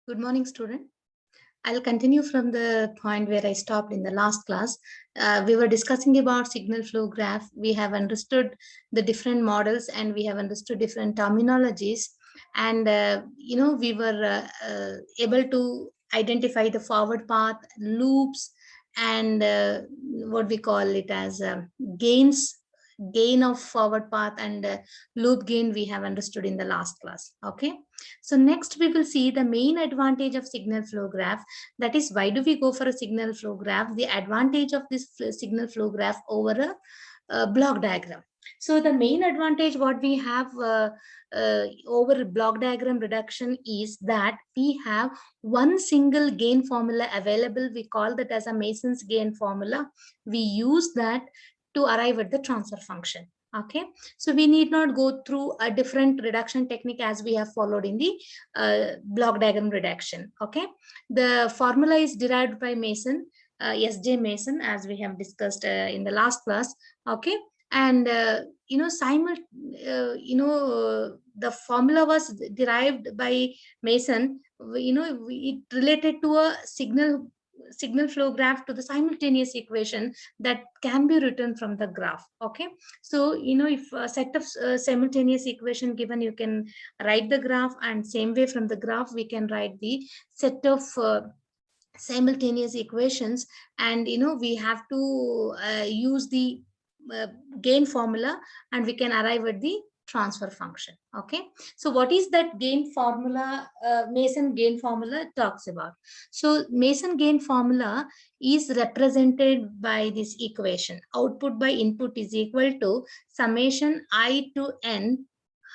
Good morning, student. I'll continue from the point where I stopped in the last class. We were discussing about signal flow graph. We have understood the different models and we have understood different terminologies. And, we were able to identify the forward path, loops, and what we call it as gains, gain of forward path and loop gain we have understood in the last class. Okay. So next we will see the main advantage of signal flow graph. That is, why do we go for a signal flow graph? The advantage of this signal flow graph over a block diagram. So the main advantage what we have over block diagram reduction is that we have one single gain formula available. We call that as a Mason's gain formula. We use that to arrive at the transfer function. Okay, so we need not go through a different reduction technique as we have followed in the block diagram reduction. Okay, the formula is derived by Mason, SJ Mason, as we have discussed in the last class. Okay, and the formula was derived by Mason. It related to a signal flow graph to the simultaneous equation that can be written from the graph. Okay, so if a set of simultaneous equation given, you can write the graph, and same way from the graph we can write the set of simultaneous equations, and we have to use the uh, gain formula, and we can arrive at the transfer function. Okay, so what is that gain formula? Mason gain formula talks about. So Mason gain formula is represented by this equation: output by input is equal to summation I to n,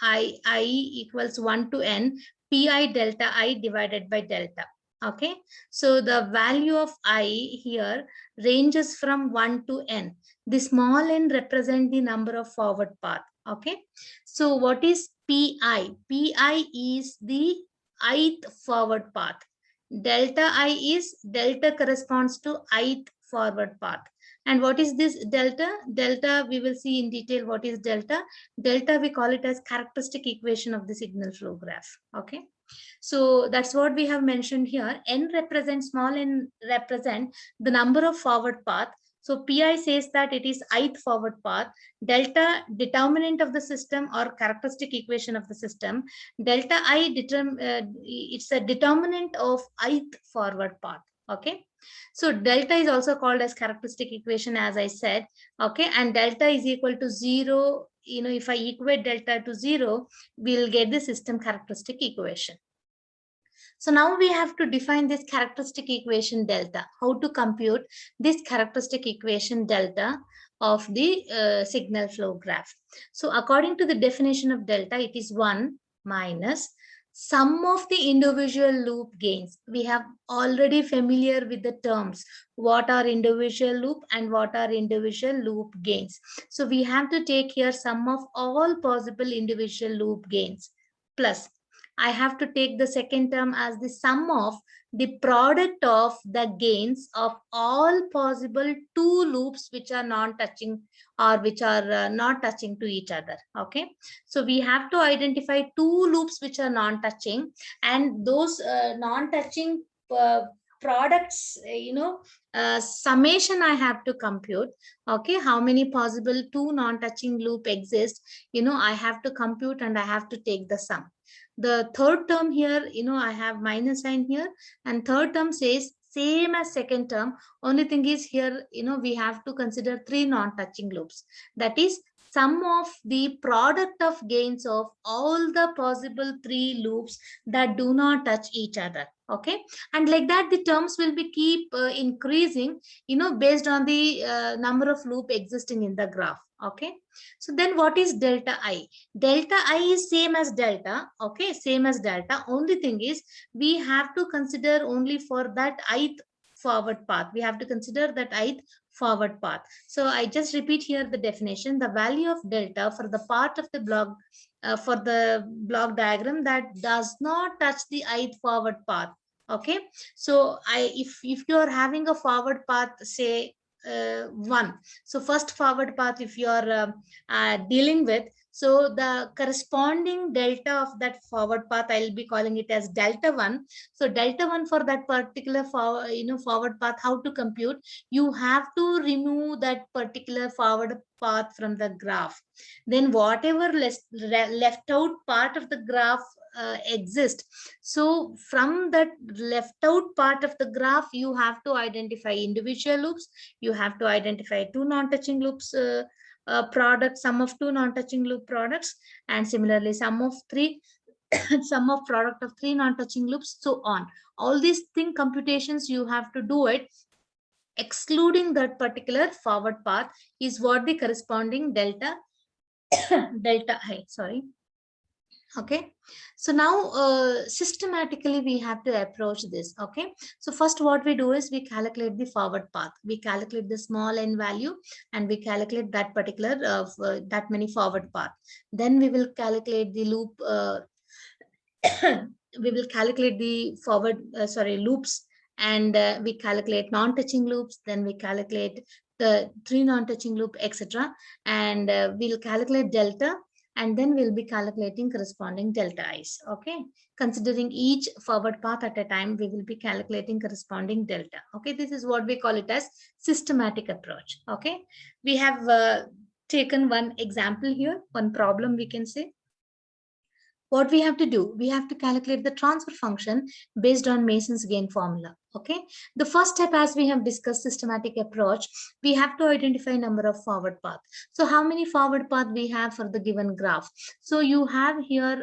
I equals 1 to n, pi delta I divided by delta. Okay, so the value of I here ranges from 1 to n. The small n represent the number of forward path. Okay, so what is pi? Pi is the ith forward path. Delta I is, delta corresponds to ith forward path. And what is this delta? Delta, we will see in detail what is delta. Delta, we call it as characteristic equation of the signal flow graph. Okay, so that's what we have mentioned here. N represents, small n represent the number of forward path. So pi says that it is ith forward path. Delta, determinant of the system or characteristic equation of the system. Delta I it's a determinant of ith forward path. Okay, so delta is also called as characteristic equation, as I said. Okay, and delta is equal to 0. If I equate delta to 0, we'll get the system characteristic equation. So now we have to define this characteristic equation delta. How to compute this characteristic equation delta of the signal flow graph. So according to the definition of delta, it is 1 minus sum of the individual loop gains. We have already familiar with the terms, what are individual loop and what are individual loop gains. So we have to take here sum of all possible individual loop gains plus I have to take the second term as the sum of the product of the gains of all possible two loops which are non-touching or which are not touching to each other. Okay, so we have to identify two loops which are non-touching, and those non-touching products, summation I have to compute. Okay, how many possible two non-touching loop exist, I have to compute, and I have to take the sum. The third term here, I have minus sign here, and third term says same as second term. Only thing is here, we have to consider three non-touching loops. That is sum of the product of gains of all the possible three loops that do not touch each other. Okay, and like that the terms will be keep increasing, based on the number of loop existing in the graph. Okay, so then what is delta I? Delta I is same as delta. Okay, same as delta. Only thing is we have to consider only for that ith forward path. We have to consider that ith forward path. So I just repeat here the definition. The value of delta for the part of the block, for the block diagram that does not touch the ith forward path. Okay, so if you are having a forward path, say 1. So first forward path, if you are dealing with, so the corresponding delta of that forward path, I'll be calling it as delta 1. So delta 1 for that particular forward path, how to compute? You have to remove that particular forward path from the graph. Then whatever left out part of the graph exists, so from that left out part of the graph, you have to identify individual loops. You have to identify two non-touching loops product, sum of two non-touching loop products, and similarly sum of three sum of product of three non-touching loops, so on. All these thing computations you have to do it, excluding that particular forward path is what the corresponding delta delta I, sorry. Okay, so now systematically we have to approach this. Okay, so first what we do is we calculate the forward path. We calculate the small n value and we calculate that particular that many forward path. Then we will calculate the loop we will calculate the forward loops, and we calculate non-touching loops. Then we calculate the three non-touching loop, etc., and we'll calculate delta, and then we'll be calculating corresponding delta i's. Okay, considering each forward path at a time, we will be calculating corresponding delta. Okay, this is what we call it as systematic approach. Okay, we have taken one example here, one problem we can say. What we have to do, we have to calculate the transfer function based on Mason's gain formula. Okay, the first step, as we have discussed systematic approach, we have to identify number of forward path. So how many forward path we have for the given graph? So you have here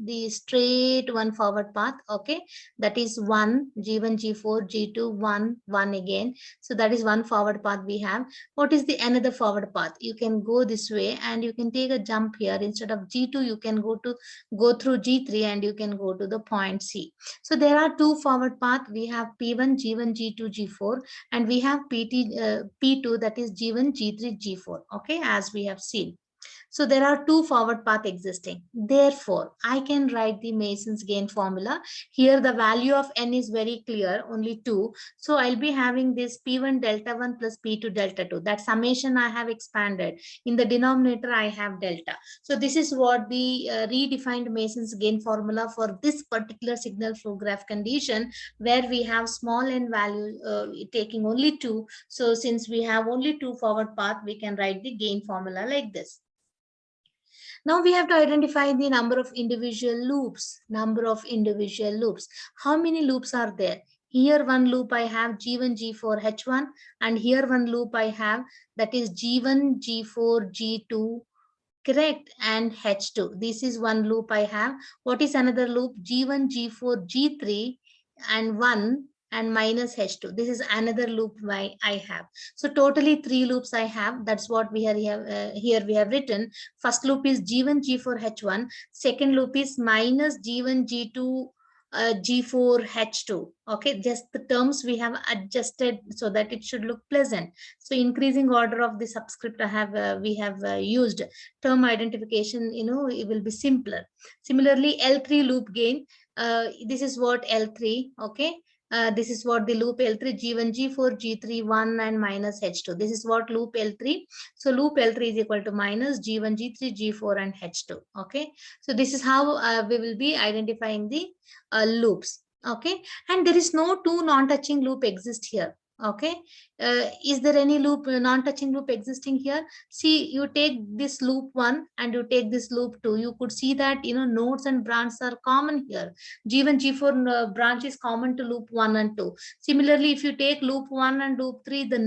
the straight one forward path. Okay, that is 1 g1 g4 g2 1 1 again. So that is one forward path we have. What is the another forward path? You can go this way and you can take a jump here. Instead of g2, you can go through g3 and you can go to the point C. So there are two forward path. We have P1, G1, G2, G4, and we have P2, that is G1, G3, G4. Okay, as we have seen. So there are two forward path existing. Therefore, I can write the Mason's gain formula. Here the value of n is very clear, only 2. So I'll be having this P1 delta 1 plus P2 delta 2. That summation I have expanded. In the denominator, I have delta. So this is what the redefined Mason's gain formula for this particular signal flow graph condition, where we have small n value taking only 2. So since we have only 2 forward path, we can write the gain formula like this. Now we have to identify the number of individual loops. How many loops are there? Here one loop I have G1, G4, H1, and here one loop I have, that is G1, G4, G2, correct, and H2. This is one loop I have. What is another loop? G1, G4, G3, and 1 and minus H2. This is another loop I have. So totally 3 loops I have. That's what we are here we have written. First loop is G1, G4, H1. Second loop is minus G1, G2, G4, H2. Okay, just the terms we have adjusted so that it should look pleasant. So increasing order of the subscript I have we have used. Term identification, it will be simpler. Similarly, L3 loop gain. This is what L3. Okay. This is what the loop L3, G1, G4, G3, 1 and minus H2. This is what loop L3. So loop L3 is equal to minus G1, G3, G4 and H2. Okay. So this is how we will be identifying the loops. Okay. And there is no two non-touching loop exist here. Okay, is there any loop non-touching loop existing here? See, you take this loop 1 and you take this loop 2. You could see that nodes and branches are common here. G1, G4 branch is common to loop 1 and 2. Similarly, if you take loop 1 and loop 3, the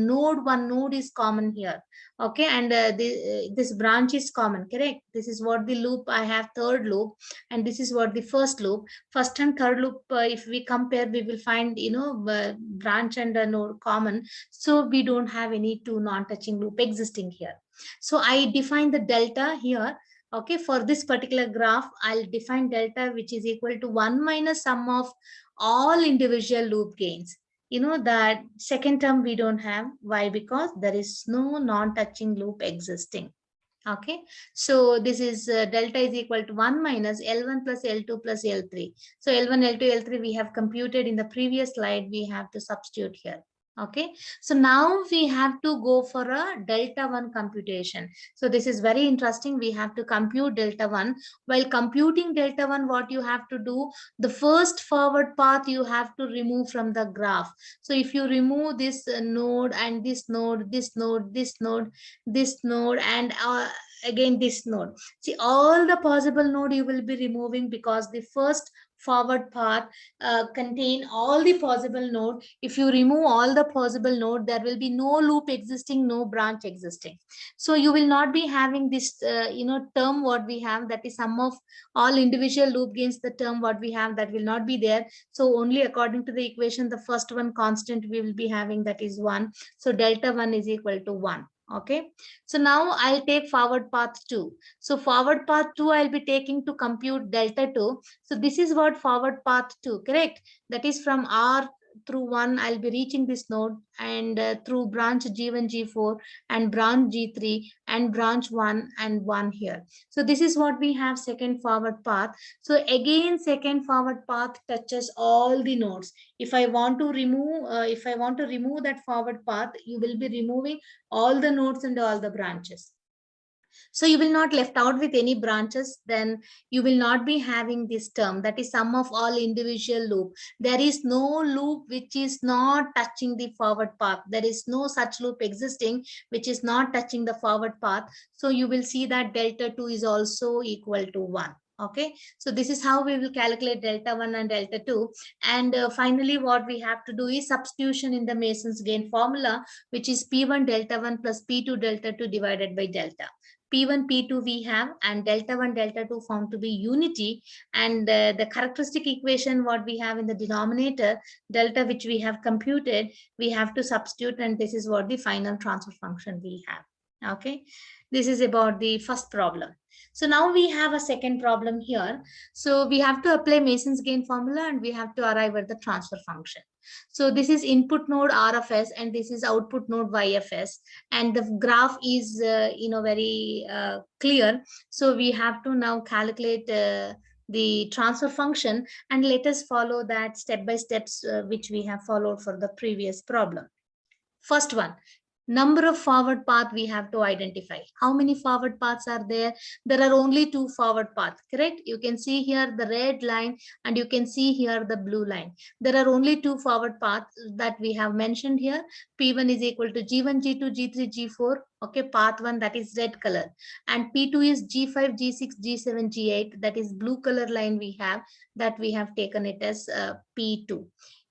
one node is common here. Okay, and this branch is common, correct? This is what the loop I have, third loop, and this is what the first loop. First and third loop, if we compare, we will find branch and node common. So we don't have any two non-touching loop existing here. So I define the delta here. Okay, for this particular graph, I'll define delta, which is equal to 1 minus sum of all individual loop gains. That second term we don't have. Why? Because there is no non-touching loop existing. Okay, so this is delta is equal to 1 minus L1 plus L2 plus L3. So L1, L2, L3 we have computed in the previous slide. We have to substitute here. Okay, so now we have to go for a delta 1 computation. So this is very interesting. We have to compute delta 1. While computing delta 1, what you have to do, the first forward path you have to remove from the graph. So if you remove this node and this node, this node, this node, this node, and again this node, see all the possible node you will be removing, because the first forward path contain all the possible node. If you remove all the possible node, there will be no loop existing, no branch existing. So you will not be having this term what we have, that is sum of all individual loop gains, the term what we have, that will not be there. So only according to the equation, the first one constant we will be having, that is 1. So delta 1 is equal to 1. Okay, so now I'll take forward path 2. So forward path 2 I'll be taking to compute delta 2. So this is what forward path 2, correct? That is from R through 1, I'll be reaching this node, and through branch G1, G4, and branch G3, and branch 1 and 1 here. So this is what we have, second forward path. So again, second forward path touches all the nodes. If I want to remove that forward path, you will be removing all the nodes and all the branches. So you will not left out with any branches, then you will not be having this term, that is sum of all individual loop. There is no loop which is not touching the forward path. There is no such loop existing which is not touching the forward path. So you will see that delta 2 is also equal to 1. Okay, so this is how we will calculate delta 1 and delta 2. And finally, what we have to do is substitution in the Mason's gain formula, which is P1 delta 1 plus P2 delta 2 divided by delta. P1, P2 we have, and delta 1, delta 2 found to be unity. And the characteristic equation what we have in the denominator, delta which we have computed, we have to substitute, and this is what the final transfer function we have. Okay, this is about the first problem. So now we have a second problem here. So we have to apply Mason's gain formula, and we have to arrive at the transfer function. So this is input node RFS, and this is output node YFS, and the graph is very clear. So we have to now calculate the transfer function, and let us follow that step by steps which we have followed for the previous problem. First one, number of forward path we have to identify. How many forward paths are there? There are only 2 forward paths, correct? You can see here the red line, and you can see here the blue line. There are only 2 forward paths that we have mentioned here. P1 is equal to G1, G2, G3, G4. Okay, path 1, that is red color. And P2 is G5, G6, G7, G8. That is blue color line we have, that we have taken it as P2.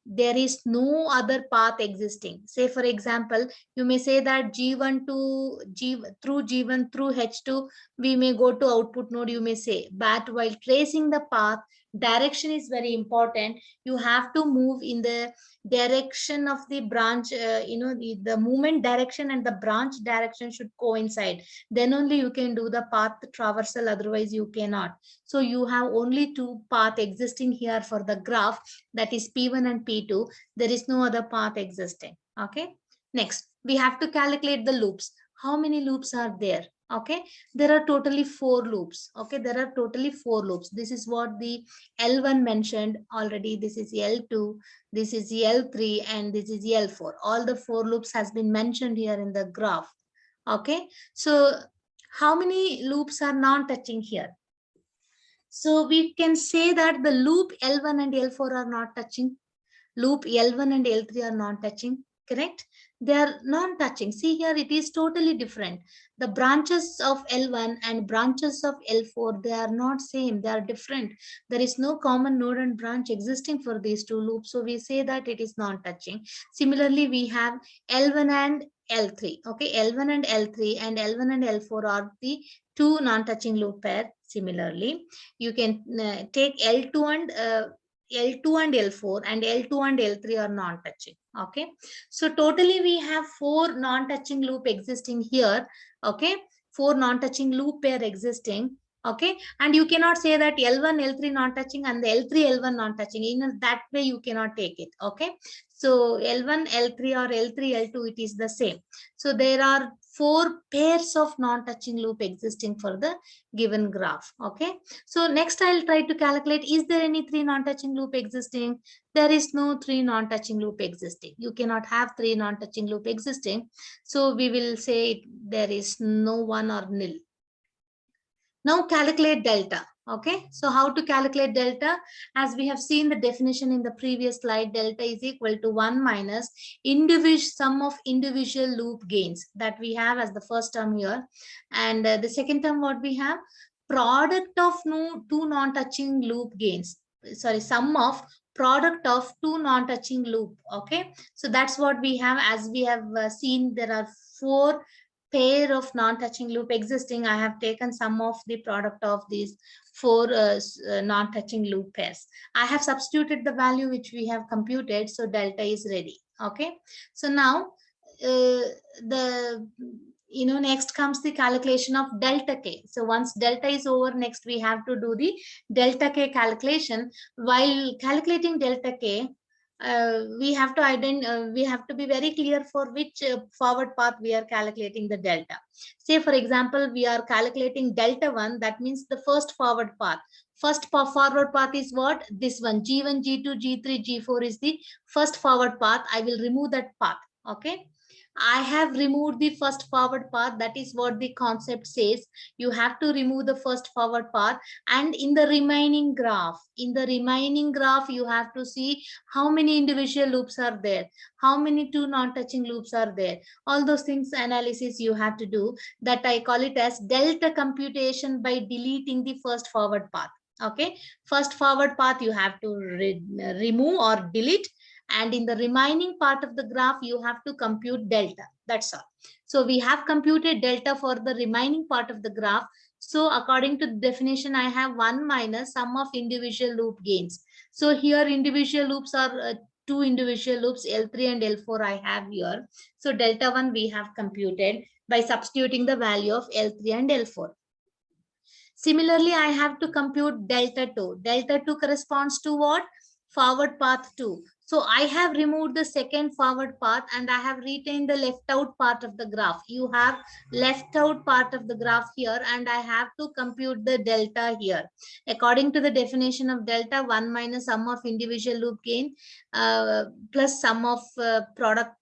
There is no other path existing. Say for example, you may say that G1 to G through G1 through H2, we may go to output node, you may say. But while tracing the path, direction is very important. You have to move in the direction of the branch, the movement direction and the branch direction should coincide. Then only you can do the path traversal, otherwise you cannot. So you have only 2 paths existing here for the graph, that is P1 and P2. There is no other path existing. Okay, next we have to calculate the loops. How many loops are there? Okay, there are totally 4 loops. Okay, there are totally 4 loops. This is what the L1 mentioned already. This is L2, this is L3, and this is L4. All the 4 loops has been mentioned here in the graph. Okay, so how many loops are non-touching here? So we can say that the loop L1 and L4 are not touching. Loop L1 and L3 are not touching, correct? They are non-touching. See here, it is totally different. The branches of L1 and branches of L4, they are not same. They are different. There is no common node and branch existing for these 2 loops. So we say that it is non-touching. Similarly, we have L1 and L3. Okay, L1 and L3 and L1 and L4 are the 2 non-touching loop pair. Similarly, you can take L2 and L4, and L2 and L3 are non-touching. Okay, so totally we have 4 non-touching loop existing here. Okay, 4 non-touching loop pair existing. Okay, and you cannot say that L1 L3 non-touching and the L3 L1 non-touching. In that way you cannot take it. Okay, so L1 L3 or L3 L2, it is the same. So there are 4 pairs of non-touching loop existing for the given graph. Okay, so next I'll try to calculate, is there any 3 non-touching loop existing? There is no 3 non-touching loop existing. You cannot have 3 non-touching loop existing, so we will say there is no one or nil. Now calculate delta. Okay, so how to calculate delta? As we have seen the definition in the previous slide, delta is equal to 1 minus sum of individual loop gains that we have as the first term here. And the second term, what we have? Product of two non-touching loop gains. Sorry, sum of product of two non-touching loop. Okay, so that's what we have. As we have seen, there are 4 pair of non-touching loop existing. I have taken sum of the product of these 4 non-touching loop pairs. I have substituted the value which we have computed, so delta is ready. Okay, so now the next comes the calculation of delta k. So once delta is over, next we have to do the delta k calculation. While calculating delta k, we have to be very clear for which forward path we are calculating the delta. Say for example, we are calculating delta 1, that means the first forward path. First forward path is what? This one, G1, G2, G3, G4 is the first forward path. I will remove that path. Okay, I have removed the first forward path. That is what the concept says. You have to remove the first forward path, and in the remaining graph, you have to see how many individual loops are there, how many two non-touching loops are there. All those things analysis you have to do. That I call it as delta computation by deleting the first forward path. Okay, first forward path you have to remove or delete, and in the remaining part of the graph you have to compute delta. That's all. So we have computed delta for the remaining part of the graph. So according to the definition, I have 1 minus sum of individual loop gains. So here individual loops are 2 individual loops, L3 and L4 I have here. So delta 1 we have computed by substituting the value of L3 and L4. Similarly, I have to compute delta 2. Delta 2 corresponds to what? Forward path 2. So I have removed the second forward path and I have retained the left out part of the graph. You have left out part of the graph here, and I have to compute the delta here. According to the definition of delta, 1 minus sum of individual loop gain plus sum of product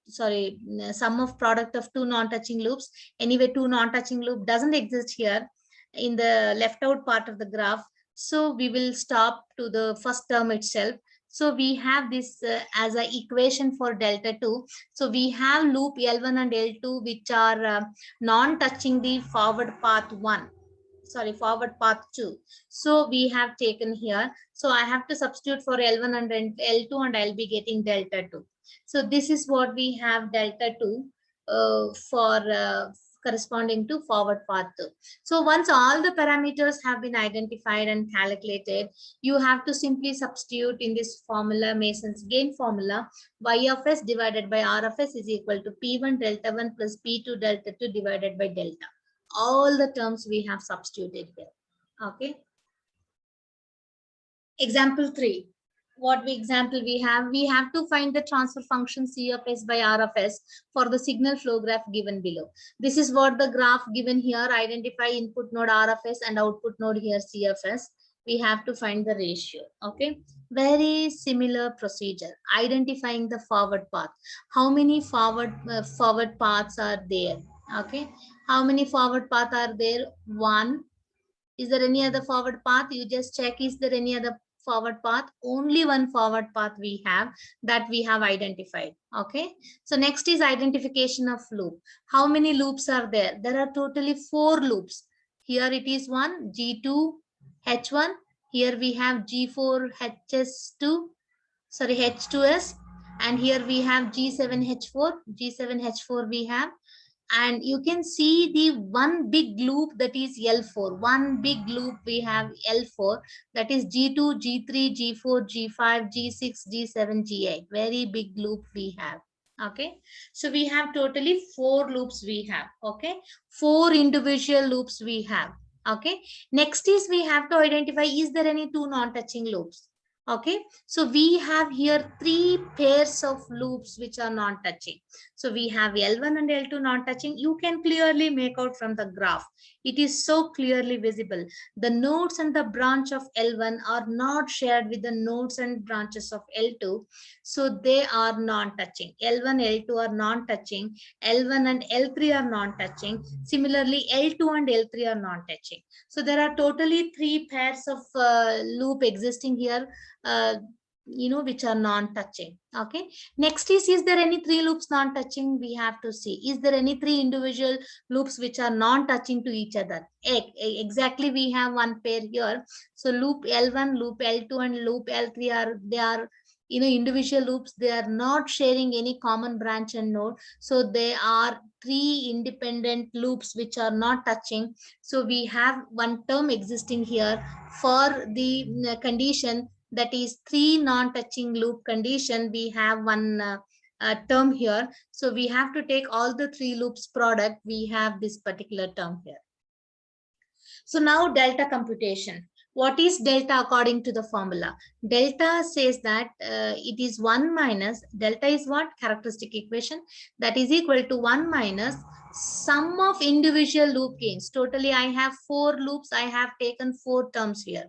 of two non-touching loops. Anyway, two non-touching loop doesn't exist here in the left out part of the graph. So we will stop to the first term itself. So we have this as an equation for delta 2. So we have loop L1 and L2 which are non-touching the forward path 1. Sorry, forward path 2. So we have taken here. So I have to substitute for L1 and L2 and I'll be getting delta 2. So this is what we have delta 2 for corresponding to forward path 2. So once all the parameters have been identified and calculated, you have to simply substitute in this formula, Mason's gain formula, y of s divided by r of s is equal to p1 delta 1 plus p2 delta 2 divided by delta. All the terms we have substituted here. Okay. Example 3. What example we have to find the transfer function C of S by R of S for the signal flow graph given below. This is what the graph given here. Identify input node R of S and output node here C of S. We have to find the ratio. Okay, very similar procedure. Identifying the forward path. How many forward paths are there? Okay, how many forward paths are there? 1. Is there any other forward path? You just check, is there any other forward path? Only one forward path we have, that we have identified. Okay, so next is identification of loop. How many loops are there? There are totally 4 loops. Here it is 1 G2 H1. Here we have G4 HS2, sorry, H2S, and here we have G7H4 we have. And you can see the one big loop, that is L4. One big loop we have L4, that is G2, G3, G4, G5, G6, G7, G8. Very big loop we have. Okay, so we have totally 4 loops we have. Okay, 4 individual loops we have. Okay. Next is we have to identify, is there any two non-touching loops? Okay, so we have here three pairs of loops which are non-touching. So we have L1 and L2 non-touching. You can clearly make out from the graph. It is so clearly visible. The nodes and the branch of L1 are not shared with the nodes and branches of L2. So they are non-touching. L1, L2 are non-touching. L1 and L3 are non-touching. Similarly, L2 and L3 are non-touching. So there are totally three pairs of loop existing here, uh, which are non-touching. Okay. Next is there any three loops non-touching? We have to see, is there any three individual loops which are non-touching to each other? Exactly, we have one pair here. So loop L1, loop L2, and loop L3 are individual loops. They are not sharing any common branch and node. So they are three independent loops which are not touching. So we have one term existing here for the condition, that is three non-touching loop condition. We have one term here. So we have to take all the three loops product. We have this particular term here. So now delta computation. What is delta according to the formula? Delta says that it is 1 minus, delta is what? Characteristic equation, that is equal to 1 minus sum of individual loop gains. Totally I have 4 loops. I have taken 4 terms here,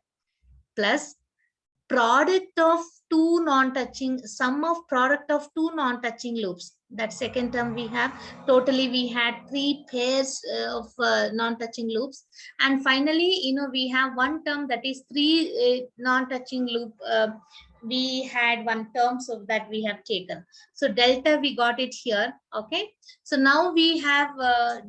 plus product of two non-touching, sum of product of two non-touching loops. That second term we have. Totally we had 3 pairs of non-touching loops. And finally, we have one term, that is 3 non-touching loop. We had one term, so that we have taken. So delta, we got it here. Okay. So now we have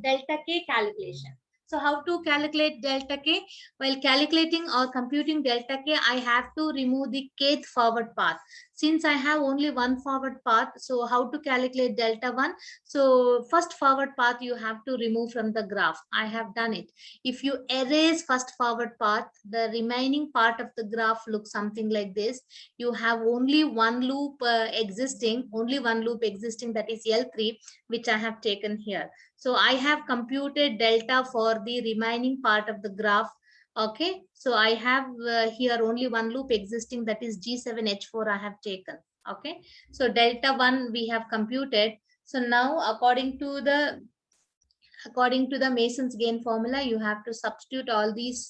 delta K calculation. So how to calculate delta K? While calculating or computing delta K, I have to remove the kth forward path. Since I have only one forward path, so how to calculate delta 1? So first forward path you have to remove from the graph. I have done it. If you erase first forward path, the remaining part of the graph looks something like this. You have only one loop existing, that is L3, which I have taken here. So I have computed delta for the remaining part of the graph. Okay, so I have here only one loop existing, that is G7H4 I have taken. Okay, so delta 1 we have computed. So now according to the Mason's gain formula, you have to substitute all these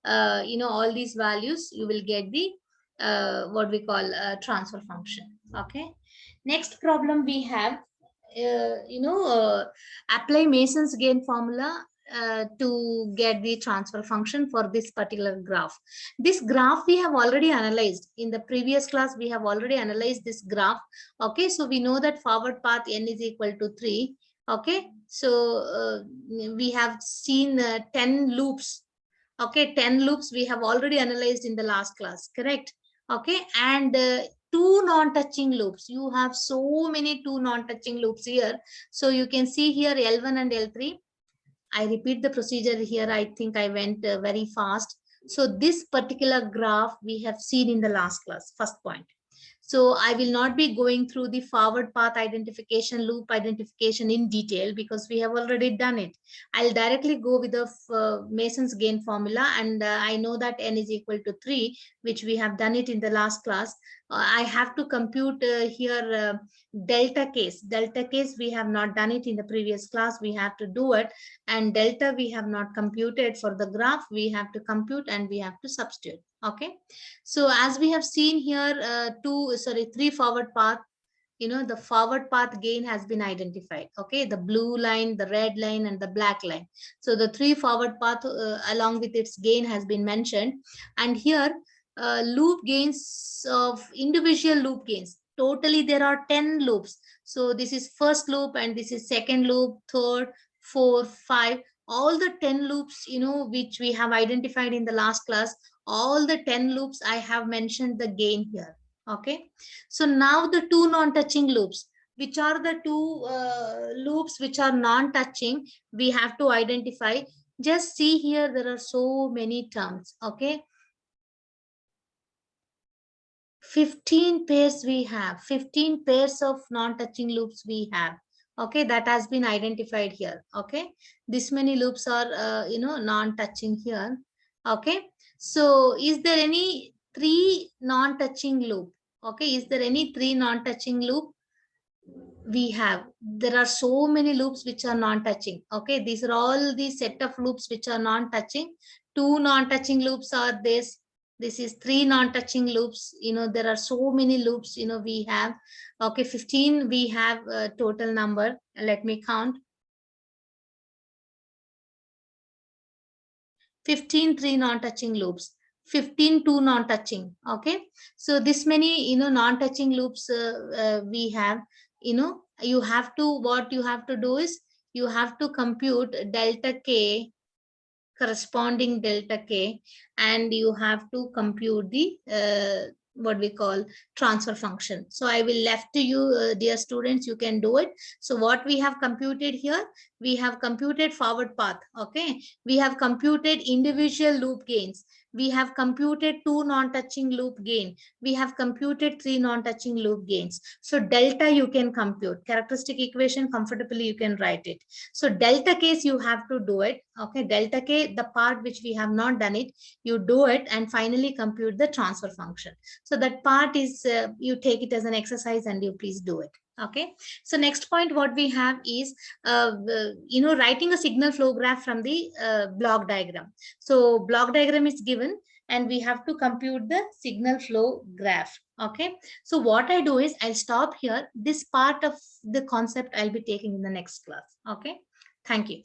all these values. You will get the what we call transfer function. Okay, next problem we have, apply Mason's gain formula to get the transfer function for this particular graph. This graph we have already analyzed in the previous class. We have already analyzed this graph. Okay, so we know that forward path n is equal to 3. Okay, so we have seen 10 loops. Okay, 10 loops we have already analyzed in the last class, correct? Okay, and two non-touching loops. You have so many two non-touching loops here. So you can see here L1 and L3. I repeat the procedure here. I think I went very fast. So this particular graph we have seen in the last class, first point. So I will not be going through the forward path identification, loop identification in detail, because we have already done it. I'll directly go with the Mason's gain formula, and I know that n is equal to 3, which we have done it in the last class. I have to compute here delta case. Delta case we have not done it in the previous class. We have to do it, and delta we have not computed for the graph. We have to compute and we have to substitute. Okay, so as we have seen here, 3 forward path, the forward path gain has been identified. Okay, the blue line, the red line, and the black line. So the 3 forward path along with its gain has been mentioned. And here loop gains of individual loop gains. Totally there are 10 loops. So this is first loop, and this is second loop, third, fourth, 5. All the 10 loops, which we have identified in the last class, all the 10 loops I have mentioned the gain here. Okay, so now the two non-touching loops, which are the two loops which are non-touching, we have to identify. Just see here, there are so many terms. Okay, 15 pairs we have, 15 pairs of non-touching loops we have. Okay, that has been identified here. Okay, this many loops are non-touching here. Okay, so is there any three non-touching loop? Okay, is there any three non-touching loop? We have, there are so many loops which are non-touching. Okay, these are all the set of loops which are non-touching. Two non-touching loops are this is three non-touching loops. There are so many loops we have. Okay, 15 we have total number. Let me count. 15 three non-touching loops, 15 two non-touching. Okay, so this many non-touching loops we have. You have to, what you have to do is you have to compute delta k, corresponding delta k, and you have to compute the what we call transfer function. So I will left to you, dear students, you can do it. So what we have computed here, we have computed forward path. Okay, we have computed individual loop gains, we have computed two non-touching loop gain, we have computed three non-touching loop gains. So delta you can compute, characteristic equation comfortably you can write it. So delta case you have to do it. Okay, delta k, the part which we have not done it, you do it and finally compute the transfer function. So that part is you take it as an exercise and you please do it. Okay, so next point what we have is writing a signal flow graph from the block diagram. So block diagram is given and we have to compute the signal flow graph. Okay, so what I do is I'll stop here. This part of the concept I'll be taking in the next class. Okay, thank you.